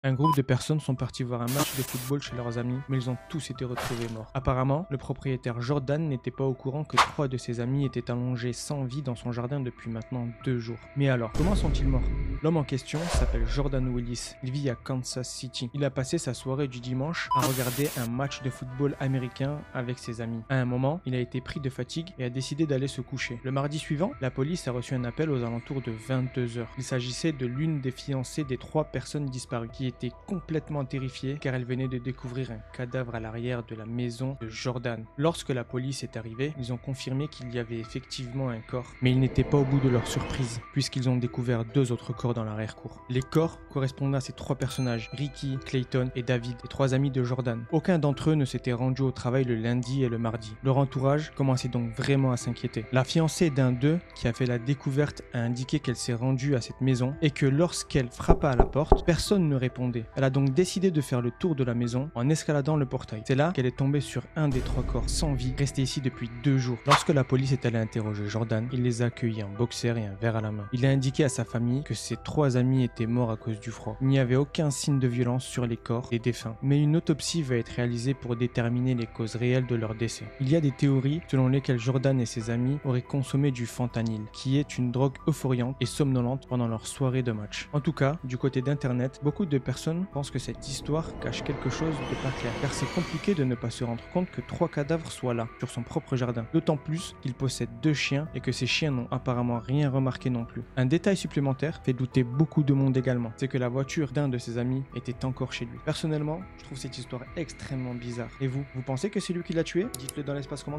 Un groupe de personnes sont partis voir un match de football chez leurs amis, mais ils ont tous été retrouvés morts. Apparemment, le propriétaire Jordan n'était pas au courant que 3 de ses amis étaient allongés sans vie dans son jardin depuis maintenant 2 jours. Mais alors, comment sont-ils morts? L'homme en question s'appelle Jordan Willis. Il vit à Kansas City. Il a passé sa soirée du dimanche à regarder un match de football américain avec ses amis. À un moment, il a été pris de fatigue et a décidé d'aller se coucher. Le mardi suivant, la police a reçu un appel aux alentours de 22 heures. Il s'agissait de l'une des fiancées des 3 personnes disparues, qui était complètement terrifiée car elle venait de découvrir un cadavre à l'arrière de la maison de Jordan. Lorsque la police est arrivée, ils ont confirmé qu'il y avait effectivement un corps, mais ils n'étaient pas au bout de leur surprise, puisqu'ils ont découvert 2 autres corps dans l'arrière-cour. Les corps correspondaient à ces 3 personnages, Ricky, Clayton et David, les 3 amis de Jordan. Aucun d'entre eux ne s'était rendu au travail le lundi et le mardi. Leur entourage commençait donc vraiment à s'inquiéter. La fiancée d'un d'eux, qui a fait la découverte, a indiqué qu'elle s'est rendue à cette maison et que lorsqu'elle frappa à la porte, personne ne répondait. Elle a donc décidé de faire le tour de la maison en escaladant le portail. C'est là qu'elle est tombée sur un des 3 corps sans vie, resté ici depuis 2 jours. Lorsque la police est allée interroger Jordan, il les a accueillis en boxer et un verre à la main. Il a indiqué à sa famille que ses 3 amis étaient morts à cause du froid. Il n'y avait aucun signe de violence sur les corps des défunts, mais une autopsie va être réalisée pour déterminer les causes réelles de leur décès. Il y a des théories selon lesquelles Jordan et ses amis auraient consommé du fentanyl, qui est une drogue euphoriante et somnolente pendant leur soirée de match. En tout cas, du côté d'internet, beaucoup de personnes pensent que cette histoire cache quelque chose de pas clair, car c'est compliqué de ne pas se rendre compte que 3 cadavres soient là, sur son propre jardin. D'autant plus qu'il possède 2 chiens et que ces chiens n'ont apparemment rien remarqué non plus. Un détail supplémentaire fait douter beaucoup de monde également, c'est que la voiture d'un de ses amis était encore chez lui. Personnellement, je trouve cette histoire extrêmement bizarre. Et vous pensez que c'est lui qui l'a tué? Dites-le dans l'espace commentaire.